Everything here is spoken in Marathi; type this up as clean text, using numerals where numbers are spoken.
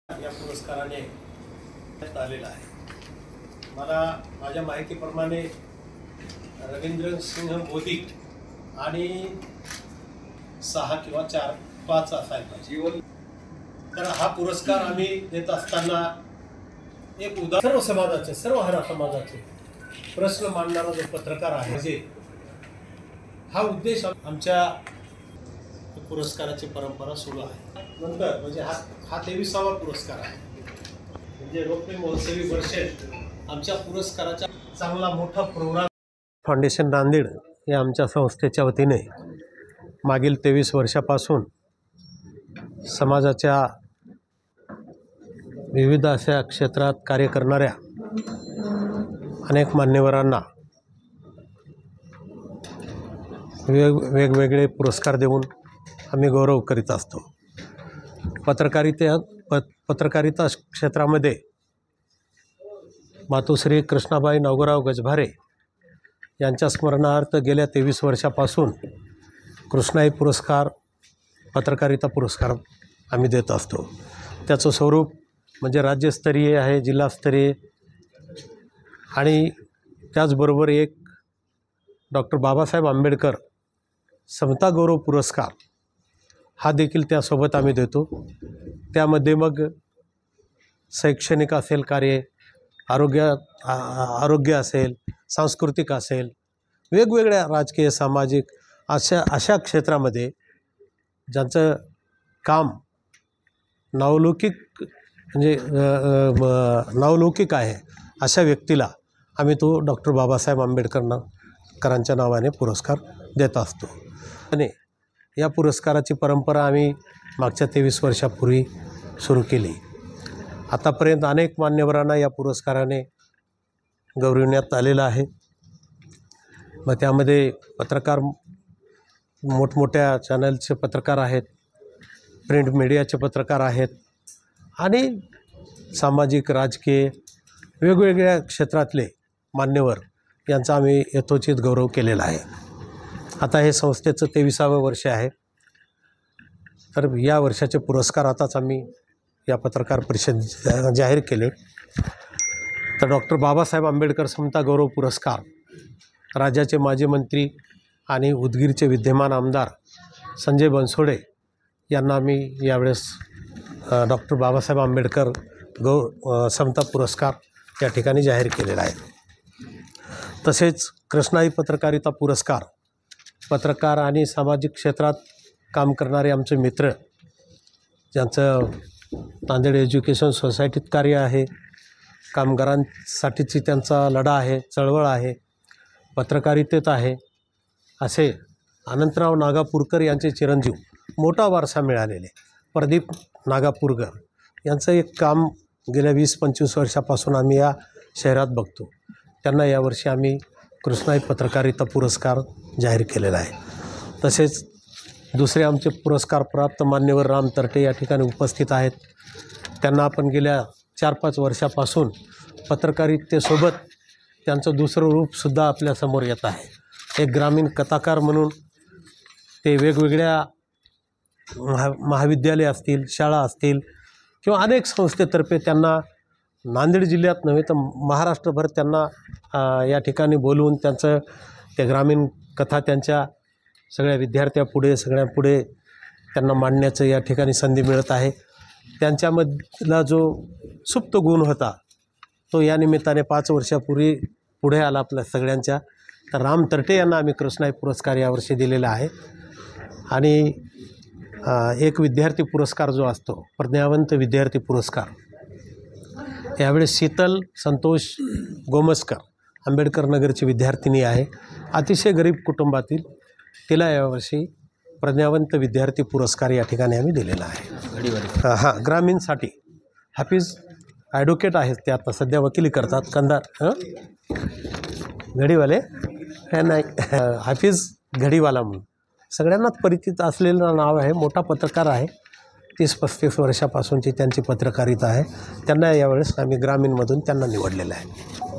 या पुरस्काराने आलेला आहे। मला माझ्या माहितीप्रमाणे रवींद्र सिंह मोदी आणि 6 किंवा 4-5 असायला पाहिजे। तर हा पुरस्कार आम्ही देत असताना एक सर्व समाजाचे, सर्व हरा समाजाचे प्रश्न मांडणारा जो पत्रकार आहे जे हा उद्देश आमच्या पुरस्काराची परंपरा सुरू आहे। नंतर म्हणजे हा 23वा पुरस्कार आहे। म्हणजे रोपे महोत्सवी वर्षे आमच्या पुरस्काराचा चांगला मोठा प्रोग्राम फाउंडेशन नांदेड या आमच्या संस्थेच्या वतीने मागील 23 वर्षापासून समाजाच्या विविध अशा क्षेत्रात कार्य करणाऱ्या अनेक मान्यवरांना वेगवेगळे पुरस्कार देऊन आम्ही गौरव करीत असतो। पत्रकारिता क्षेत्रामध्ये मातोश्री कृष्णाबाई नागोराव गजभारे यांच्या स्मरणार्थ गेल्या 23 वर्षापासून कृष्णाई पुरस्कार, पत्रकारिता पुरस्कार आम्ही देत असतो। त्याचं स्वरूप म्हणजे राज्यस्तरीय आहे, जिल्हास्तरीय आणि त्याचबरोबर एक डॉक्टर बाबासाहेब आंबेडकर समता गौरव पुरस्कार हा देखील त्यासोबत आम्ही देतो। त्यामध्ये मग शैक्षणिक असेल कार्य, आरोग्य असेल, सांस्कृतिक असेल, वेगवेगळ्या राजकीय, सामाजिक अशा क्षेत्रामध्ये ज्यांचं काम नावलौकिक आहे अशा व्यक्तीला आम्ही तो डॉक्टर बाबासाहेब आंबेडकरांच्या नावाने पुरस्कार देत असतो। आणि या पुरस्काराची परंपरा आम्ही मागच्या 23 वर्षापूर्वी सुरू केली। आतापर्यंत अनेक मान्यवरांना या पुरस्काराने गौरविण्यात आलेलं आहे। मग त्यामध्ये पत्रकार, मोठमोठ्या चॅनलचे पत्रकार आहेत, प्रिंट मीडियाचे पत्रकार आहेत आणि सामाजिक, राजकीय वेगवेगळ्या क्षेत्रातले मान्यवर यांचा आम्ही यथोचित गौरव केलेला आहे। आता हे संस्थेचं 23वे वर्ष आहे। तर या वर्षाचे पुरस्कार आताच आम्ही या पत्रकार परिषद जाहीर केले। तर डॉक्टर बाबासाहेब आंबेडकर समता गौरव पुरस्कार राज्याचे माजी मंत्री आणि उदगीरचे विद्यमान आमदार संजय बनसोडे यांना आम्ही यावेळेस डॉक्टर बाबासाहेब आंबेडकर समता पुरस्कार या ठिकाणी जाहीर केलेला आहे। तसेच कृष्णाई पत्रकारिता पुरस्कार पत्रकार आणि सामाजिक क्षेत्रात काम करणारे आमचे मित्र, ज्यांचं नांदेड एज्युकेशन सोसायटीत कार्य आहे, कामगारांसाठीची त्यांचा लढा आहे, चळवळ आहे, पत्रकारितेत आहे, असे अनंतराव नागापूरकर यांचे चिरंजीव, मोठा वारसा मिळालेले प्रदीप नागापूरकर यांचं एक काम गेल्या 20-25 वर्षापासून आम्ही या शहरात बघतो। त्यांना यावर्षी आम्ही कृष्णाई पत्रकारिता पुरस्कार जाहीर केलेला आहे। तसेच दुसरे आमचे पुरस्कार प्राप्त मान्यवर राम तरटे या ठिकाणी उपस्थित आहेत। त्यांना आपण गेल्या 4-5 वर्षापासून पत्रकारितेसोबत त्यांचं दुसरं रूपसुद्धा आपल्यासमोर येत आहे। एक ग्रामीण कथाकार म्हणून ते वेगवेगळ्या महाविद्यालय असतील, शाळा असतील किंवा अनेक संस्थेतर्फे त्यांना नांदेड जिल्ह्यात नव्हे तर महाराष्ट्रभर त्यांना या ठिकाणी बोलवून त्यांचं ते ग्रामीण कथा त्यांच्या सगळ्या विद्यार्थ्यापुढे, सगळ्यांपुढे त्यांना मांडण्याचं या ठिकाणी संधी मिळत आहे। त्यांच्यामधला जो सुप्त गुण होता तो या निमित्ताने 5 वर्षापूर्वी पुढे आला आपल्या सगळ्यांच्या। तर राम तरटे यांना आम्ही कृष्णाई पुरस्कार यावर्षी दिलेला आहे। आणि एक विद्यार्थी पुरस्कार जो असतो, प्रज्ञावंत विद्यार्थी पुरस्कार, यावेळेस शीतल संतोष गोमस्कर आंबेडकर नगरची विद्यार्थिनी आहे, अतिशय गरीब कुटुंबातील, तिला यावर्षी प्रज्ञावंत विद्यार्थी पुरस्कार या ठिकाणी आम्ही दिलेला आहे। हां, ग्रामीणसाठी हाफिज ॲडव्होकेट आहेत, ते आता सध्या वकिली करतात, कंधार घडीवाले नाही, हाफिज घडीवाला म्हणून सगळ्यांनाच परिचित असलेलं नाव आहे, मोठा पत्रकार आहे, 30-35 वर्षापासूनची त्यांची पत्रकारिता आहे। त्यांना यावेळेस आम्ही ग्रामीणमधून त्यांना निवडलेलं आहे।